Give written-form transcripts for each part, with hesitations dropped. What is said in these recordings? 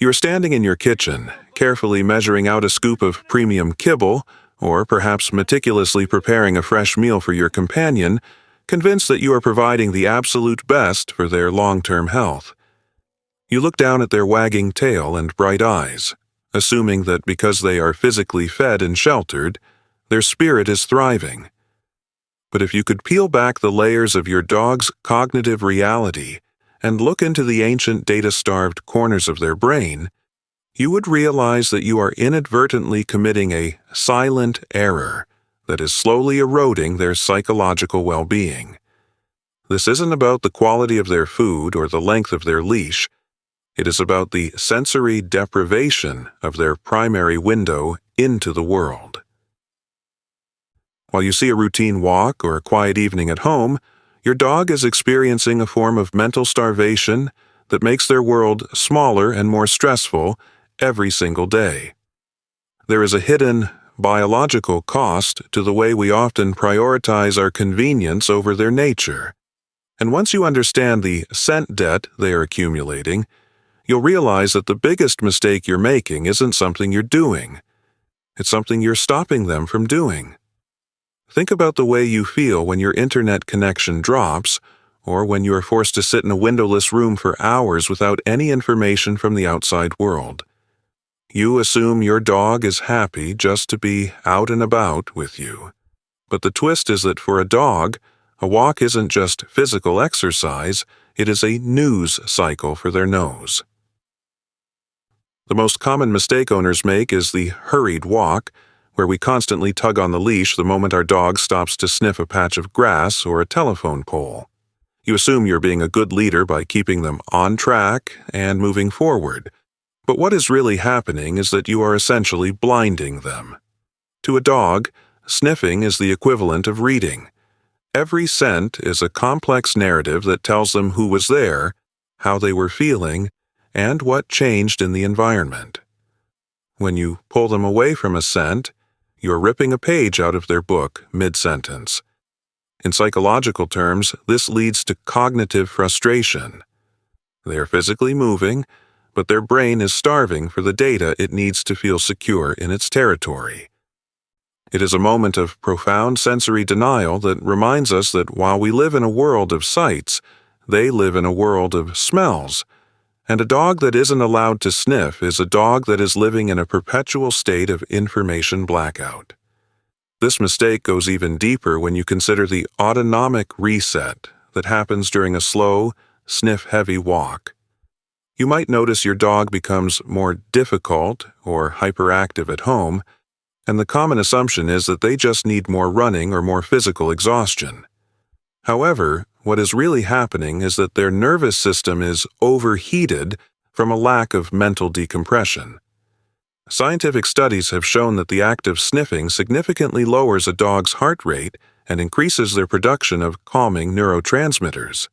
You are standing in your kitchen, carefully measuring out a scoop of premium kibble, or perhaps meticulously preparing a fresh meal for your companion, convinced that you are providing the absolute best for their long-term health. You look down at their wagging tail and bright eyes, assuming that because they are physically fed and sheltered, their spirit is thriving. But if you could peel back the layers of your dog's cognitive reality and look into the ancient data-starved corners of their brain, you would realize that you are inadvertently committing a silent error that is slowly eroding their psychological well-being. This isn't about the quality of their food or the length of their leash. It is about the sensory deprivation of their primary window into the world. While you see a routine walk or a quiet evening at home, your dog is experiencing a form of mental starvation that makes their world smaller and more stressful every single day. There is a hidden biological cost to the way we often prioritize our convenience over their nature. And once you understand the scent debt they are accumulating, you'll realize that the biggest mistake you're making isn't something you're doing. It's something you're stopping them from doing. Think about the way you feel when your internet connection drops, or when you are forced to sit in a windowless room for hours without any information from the outside world. You assume your dog is happy just to be out and about with you. But the twist is that for a dog, a walk isn't just physical exercise, it is a news cycle for their nose. The most common mistake owners make is the hurried walk, where we constantly tug on the leash the moment our dog stops to sniff a patch of grass or a telephone pole. You assume you're being a good leader by keeping them on track and moving forward. But what is really happening is that you are essentially blinding them. To a dog, sniffing is the equivalent of reading. Every scent is a complex narrative that tells them who was there, how they were feeling, and what changed in the environment. When you pull them away from a scent, you're ripping a page out of their book mid-sentence. In psychological terms, this leads to cognitive frustration. They are physically moving, but their brain is starving for the data it needs to feel secure in its territory. It is a moment of profound sensory denial that reminds us that while we live in a world of sights, they live in a world of smells. And a dog that isn't allowed to sniff is a dog that is living in a perpetual state of information blackout. This mistake goes even deeper when you consider the autonomic reset that happens during a slow, sniff-heavy walk. You might notice your dog becomes more difficult or hyperactive at home, and the common assumption is that they just need more running or more physical exhaustion. However, what is really happening is that their nervous system is overheated from a lack of mental decompression. Scientific studies have shown that the act of sniffing significantly lowers a dog's heart rate and increases their production of calming neurotransmitters.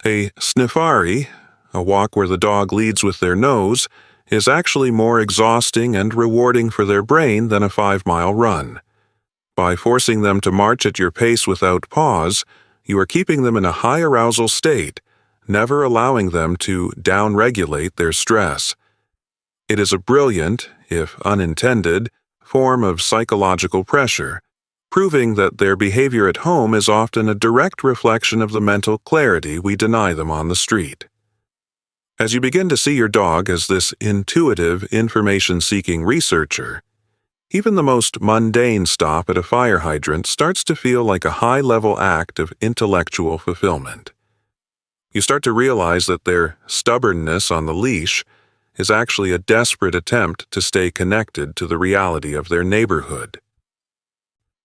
A sniffari, a walk where the dog leads with their nose, is actually more exhausting and rewarding for their brain than a 5-mile run. By forcing them to march at your pace without pause, you are keeping them in a high arousal state, never allowing them to down-regulate their stress. It is a brilliant, if unintended, form of psychological pressure, proving that their behavior at home is often a direct reflection of the mental clarity we deny them on the street. As you begin to see your dog as this intuitive, information-seeking researcher, even the most mundane stop at a fire hydrant starts to feel like a high-level act of intellectual fulfillment. You start to realize that their stubbornness on the leash is actually a desperate attempt to stay connected to the reality of their neighborhood.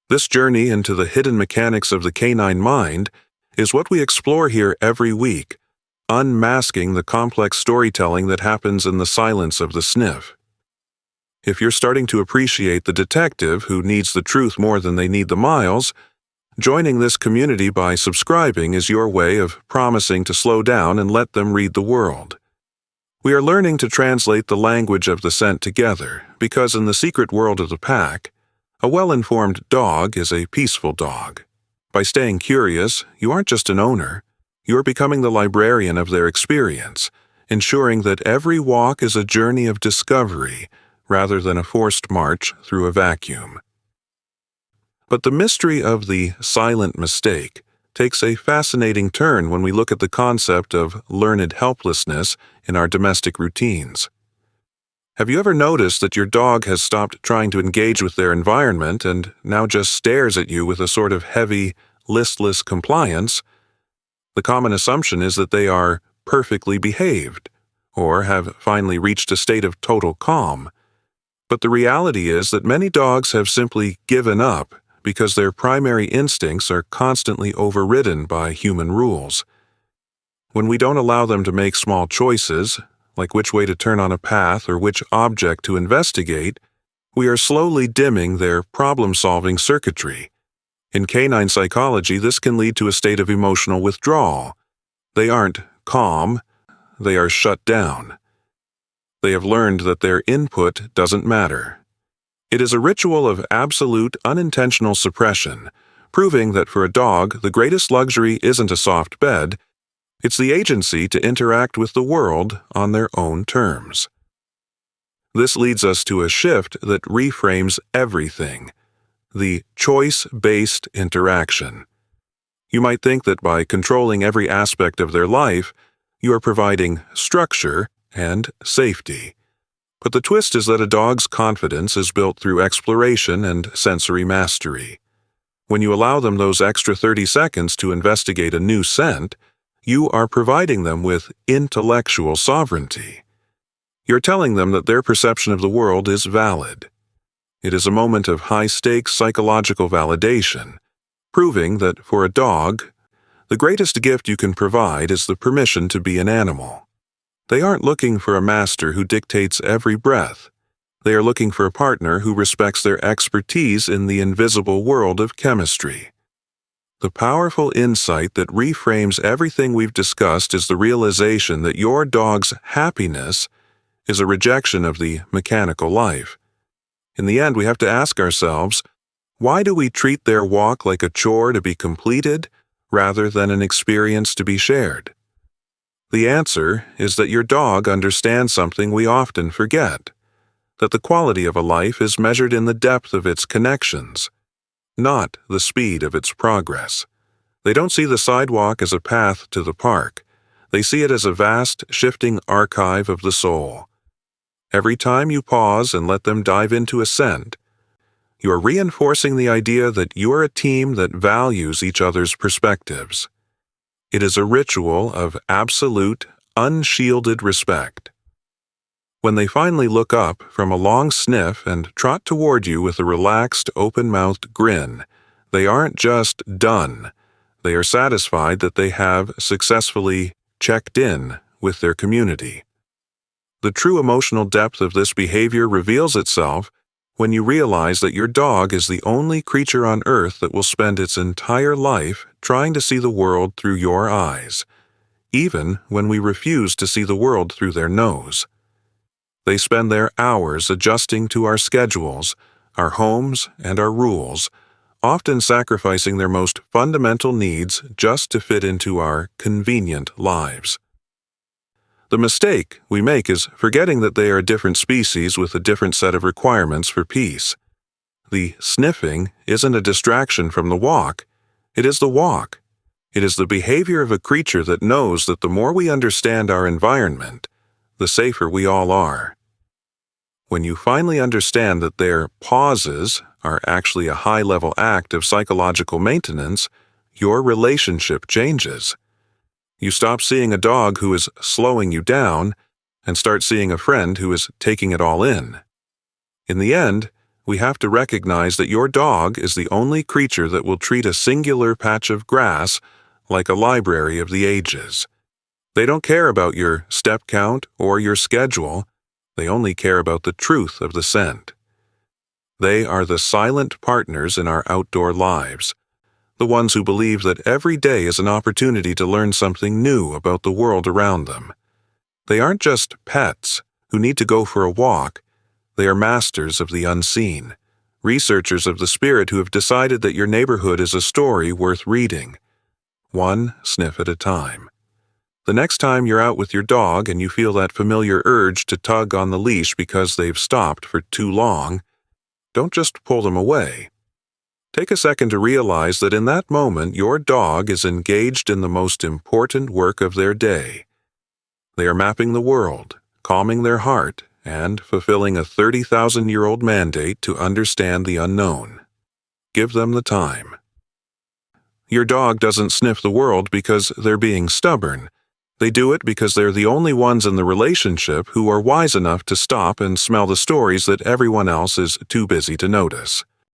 This journey into the hidden mechanics of the canine mind is what we explore here every week, unmasking the complex storytelling that happens in the silence of the sniff. If you're starting to appreciate the detective who needs the truth more than they need the miles, joining this community by subscribing is your way of promising to slow down and let them read the world. We are learning to translate the language of the scent together, because in the secret world of the pack, a well-informed dog is a peaceful dog. By staying curious, you aren't just an owner, you are becoming the librarian of their experience, ensuring that every walk is a journey of discovery rather than a forced march through a vacuum. But the mystery of the silent mistake takes a fascinating turn when we look at the concept of learned helplessness in our domestic routines. Have you ever noticed that your dog has stopped trying to engage with their environment and now just stares at you with a sort of heavy, listless compliance? The common assumption is that they are perfectly behaved, or have finally reached a state of total calm. But the reality is that many dogs have simply given up because their primary instincts are constantly overridden by human rules. When we don't allow them to make small choices, like which way to turn on a path or which object to investigate, we are slowly dimming their problem-solving circuitry. In canine psychology, this can lead to a state of emotional withdrawal. They aren't calm, they are shut down. They have learned that their input doesn't matter. It is a ritual of absolute, unintentional suppression, proving that for a dog, the greatest luxury isn't a soft bed, it's the agency to interact with the world on their own terms. This leads us to a shift that reframes everything: the choice-based interaction. You might think that by controlling every aspect of their life, you are providing structure and safety. But the twist is that a dog's confidence is built through exploration and sensory mastery. When you allow them those extra 30 seconds to investigate a new scent, you are providing them with intellectual sovereignty. You're telling them that their perception of the world is valid. It is a moment of high-stakes psychological validation, proving that for a dog, the greatest gift you can provide is the permission to be an animal. They aren't looking for a master who dictates every breath. They are looking for a partner who respects their expertise in the invisible world of chemistry. The powerful insight that reframes everything we've discussed is the realization that your dog's happiness is a rejection of the mechanical life. In the end, we have to ask ourselves, why do we treat their walk like a chore to be completed rather than an experience to be shared? The answer is that your dog understands something we often forget, that the quality of a life is measured in the depth of its connections, not the speed of its progress. They don't see the sidewalk as a path to the park. They see it as a vast, shifting archive of the soul. Every time you pause and let them dive into a scent, you are reinforcing the idea that you are a team that values each other's perspectives. It is a ritual of absolute, unshielded respect. When they finally look up from a long sniff and trot toward you with a relaxed, open-mouthed grin, they aren't just done. They are satisfied that they have successfully checked in with their community. The true emotional depth of this behavior reveals itself when you realize that your dog is the only creature on earth that will spend its entire life trying to see the world through your eyes, even when we refuse to see the world through their nose. They spend their hours adjusting to our schedules, our homes, and our rules, often sacrificing their most fundamental needs just to fit into our convenient lives. The mistake we make is forgetting that they are a different species with a different set of requirements for peace. The sniffing isn't a distraction from the walk, it is the walk. It is the behavior of a creature that knows that the more we understand our environment, the safer we all are. When you finally understand that their pauses are actually a high-level act of psychological maintenance, your relationship changes. You stop seeing a dog who is slowing you down and start seeing a friend who is taking it all in. In the end, we have to recognize that your dog is the only creature that will treat a singular patch of grass like a library of the ages. They don't care about your step count or your schedule. They only care about the truth of the scent. They are the silent partners in our outdoor lives, the ones who believe that every day is an opportunity to learn something new about the world around them. They aren't just pets who need to go for a walk. They are masters of the unseen, researchers of the spirit who have decided that your neighborhood is a story worth reading, one sniff at a time. The next time you're out with your dog and you feel that familiar urge to tug on the leash because they've stopped for too long, don't just pull them away. Take a second to realize that in that moment your dog is engaged in the most important work of their day. They are mapping the world, calming their heart, and fulfilling a 30,000-year-old mandate to understand the unknown. Give them the time. Your dog doesn't sniff the world because they're being stubborn. They do it because they're the only ones in the relationship who are wise enough to stop and smell the stories that everyone else is too busy to notice.